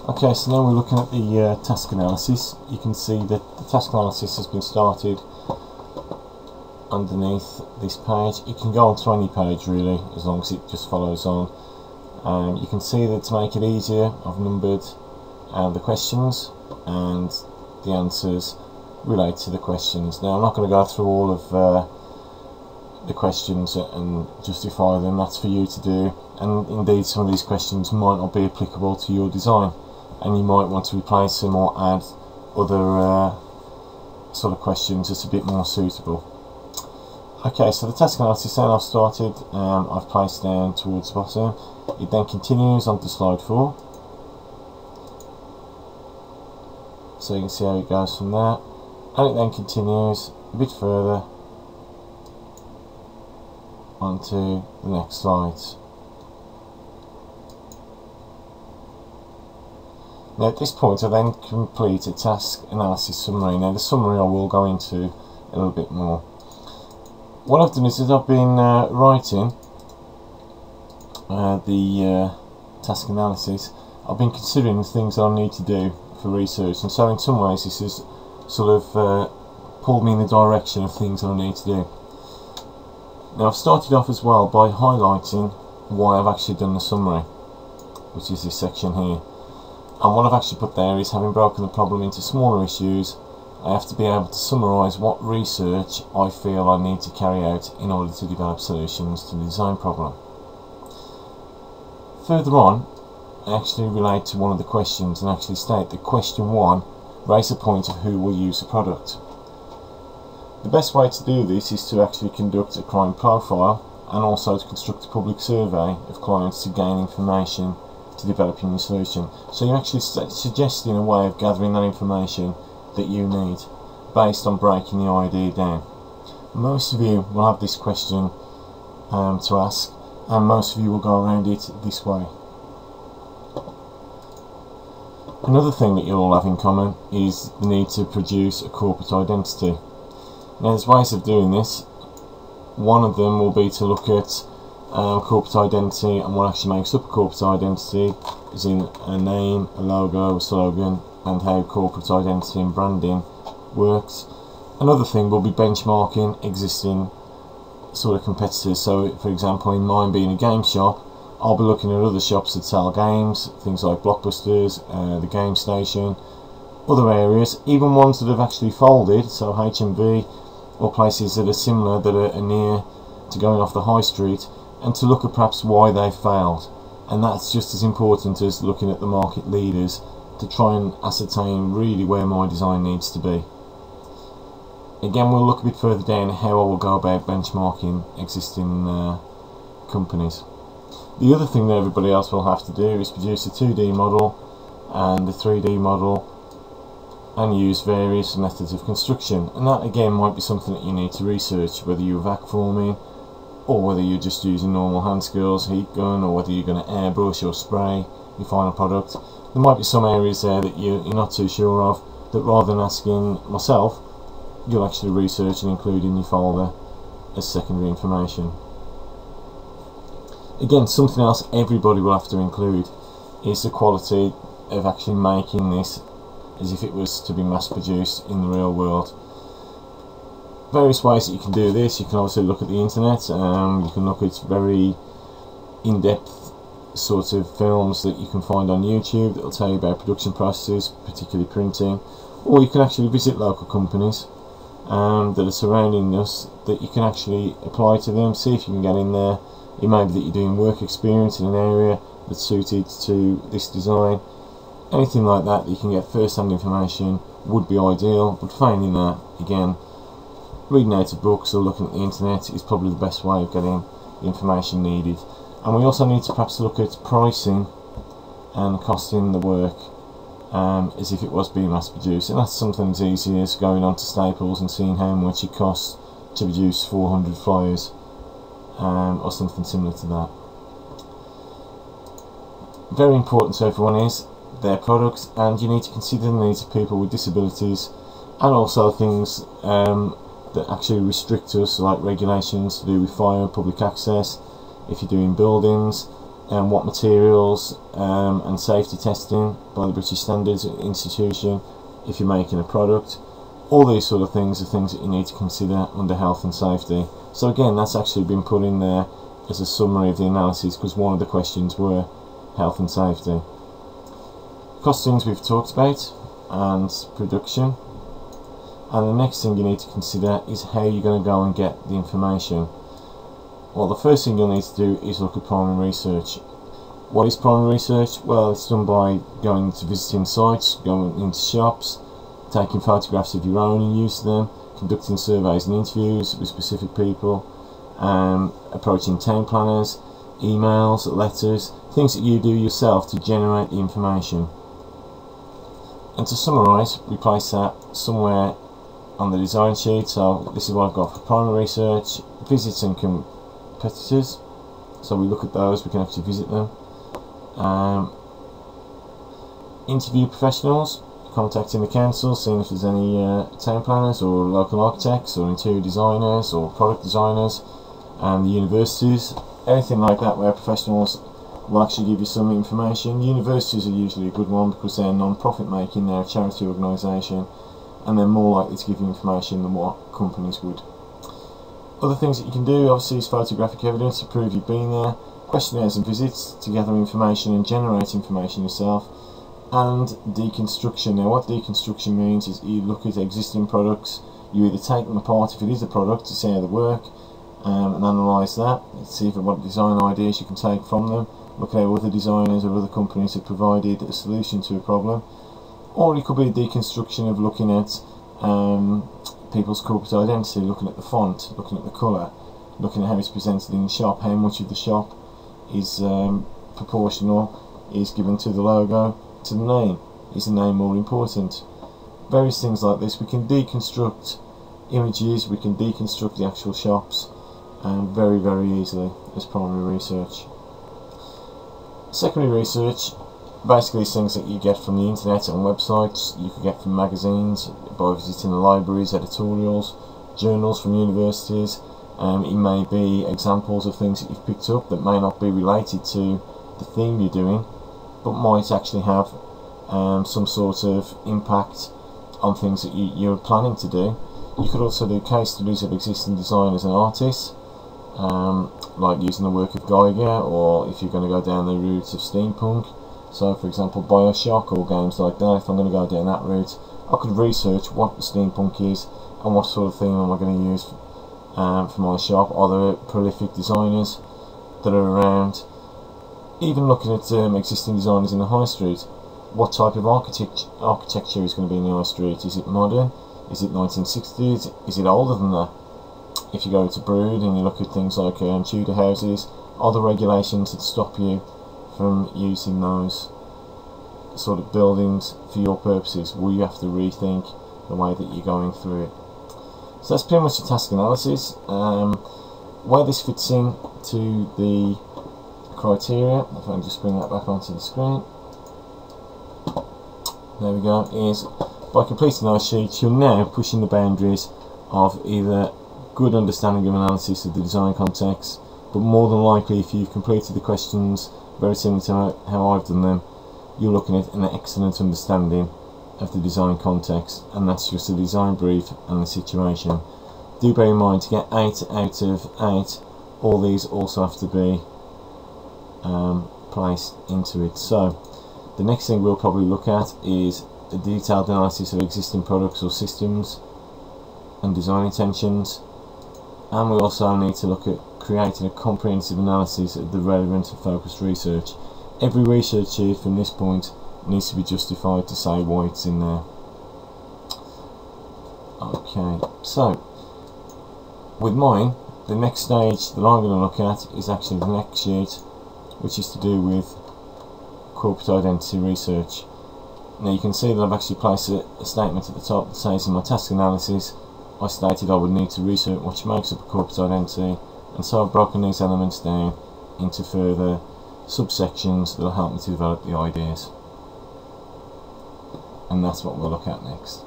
Okay, so now we're looking at the task analysis. You can see that the task analysis has been started underneath this page. It can go on to any page really, as long as it just follows on. You can see that to make it easier, I've numbered the questions, and the answers relate to the questions. Now I'm not going to go through all of the questions and justify them. That's for you to do, and indeed some of these questions might not be applicable to your design, and you might want to replace them or add other sort of questions that's a bit more suitable. Okay, so the task analysis then I've started, I've placed down towards the bottom. It then continues on to slide 4. So you can see how it goes from there, and it then continues a bit further onto the next slides. Now at this point I then complete a task analysis summary. Now the summary I will go into a little bit more. What I've done is that I've been writing the task analysis. I've been considering the things that I need to do for research, and so in some ways this has sort of pulled me in the direction of things that I need to do. Now I've started off as well by highlighting why I've actually done the summary, which is this section here. And what I've actually put there is, having broken the problem into smaller issues, I have to be able to summarise what research I feel I need to carry out in order to develop solutions to the design problem. Further on, I actually relate to one of the questions and actually state that question 1 raises a point of who will use the product. The best way to do this is to actually conduct a client profile, and also to construct a public survey of clients to gain information to developing your solution. So you're actually suggesting a way of gathering that information that you need based on breaking the idea down. Most of you will have this question to ask, and most of you will go around it this way. Another thing that you'll all have in common is the need to produce a corporate identity. Now there's ways of doing this. One of them will be to look at corporate identity and what actually makes up a corporate identity, as in a name, a logo, a slogan, and how corporate identity and branding works. Another thing will be benchmarking existing sort of competitors. So for example, in mine being a game shop, I'll be looking at other shops that sell games, things like Blockbusters, the Game Station, other areas, even ones that have actually folded, so HMV, or places that are similar that are near to going off the high street, and to look at perhaps why they failed. And that's just as important as looking at the market leaders, to try and ascertain really where my design needs to be. Again, we'll look a bit further down how I will go about benchmarking existing companies. The other thing that everybody else will have to do is produce a 2D model and a 3D model, and use various methods of construction. And that again might be something that you need to research, whether you're vac forming, or whether you're just using normal hand skills, heat gun, or whether you're going to airbrush or spray your final product. There might be some areas there that you're not too sure of, that rather than asking myself, you'll actually research and include in your folder as secondary information. Again, something else everybody will have to include is the quality of actually making this as if it was to be mass produced in the real world. Various ways that you can do this. You can also look at the internet, you can look at very in-depth sort of films that you can find on YouTube that will tell you about production processes, particularly printing, or you can actually visit local companies that are surrounding us, that you can actually apply to them, see if you can get in there. It may be that you're doing work experience in an area that's suited to this design. Anything like that you can get first-hand information would be ideal, but failing that, again, reading out of books or looking at the internet is probably the best way of getting the information needed. And we also need to perhaps look at pricing and costing the work as if it was being mass produced, and that's something as easy as going on to Staples and seeing how much it costs to produce 400 flyers or something similar to that. Very important to everyone is their products, and you need to consider the needs of people with disabilities, and also things that actually restrict us, like regulations to do with fire and public access, if you're doing buildings, what materials and safety testing by the British Standards Institution if you're making a product. All these sort of things are things that you need to consider under health and safety. So again, that's actually been put in there as a summary of the analysis, because one of the questions were health and safety. Costings we've talked about, and production. And the next thing you need to consider is how you're going to go and get the information. Well, the first thing you'll need to do is look at primary research. What is primary research? Well, it's done by going to visiting sites, going into shops, taking photographs of your own and use them, conducting surveys and interviews with specific people, approaching town planners, emails, letters, things that you do yourself to generate the information. And to summarise, we place that somewhere on the design sheet. So this is what I've got for primary research: visits and competitors. So we look at those, we can actually visit them. Interview professionals, contacting the council, seeing if there's any town planners or local architects or interior designers or product designers, and the universities, anything like that where professionals will actually give you some information. Universities are usually a good one because they're non-profit making, they're a charity organisation, and they're more likely to give you information than what companies would. Other things that you can do obviously is photographic evidence to prove you've been there, questionnaires and visits to gather information and generate information yourself, and deconstruction. Now what deconstruction means is you look at existing products, you either take them apart if it is a product to see how they work, and analyse that, see what design ideas you can take from them, look at how other designers or other companies have provided a solution to a problem. Or it could be a deconstruction of looking at people's corporate identity, looking at the font, looking at the colour, looking at how it's presented in the shop, how much of the shop is proportional, is given to the logo, to the name. Is the name more important? Various things like this. We can deconstruct images, we can deconstruct the actual shops very, very easily as primary research. Secondary research basically is things that you get from the internet and websites, you could get from magazines, by visiting the libraries, editorials, journals from universities. It may be examples of things that you've picked up that may not be related to the theme you're doing, but might actually have some sort of impact on things that you're planning to do. You could also do case studies of existing designers and artists, like using the work of Geiger, or if you're going to go down the route of steampunk, so for example Bioshock or games like that. If I'm going to go down that route, I could research what the steampunk is and what sort of theme am I going to use for my shop. Are there prolific designers that are around? Even looking at existing designers in the high street, what type of architecture is going to be in the high street? Is it modern? Is it 1960s? Is it older than that? If you go to Brood and you look at things like Tudor houses, are there regulations that stop you from using those sort of buildings for your purposes? Will you have to rethink the way that you're going through it? So that's pretty much the task analysis. Where this fits in to the criteria, if I can just bring that back onto the screen, there we go, is by completing those sheets you're now pushing the boundaries of either good understanding of analysis of the design context, but more than likely if you've completed the questions very similar to how I've done them, you're looking at an excellent understanding of the design context, and that's just the design brief and the situation. Do bear in mind, to get 8 out of 8, all these also have to be placed into it. So the next thing we'll probably look at is a detailed analysis of existing products or systems and design intentions, and we also need to look at creating a comprehensive analysis of the relevant and focused research. Every research sheet from this point needs to be justified to say why it's in there. Okay, so with mine, the next stage that I'm going to look at is actually the next sheet, which is to do with corporate identity research. Now you can see that I've actually placed a statement at the top that says, in my task analysis I stated I would need to research what makes up a corporate identity, and so I've broken these elements down into further subsections that will help me to develop the ideas, and that's what we'll look at next.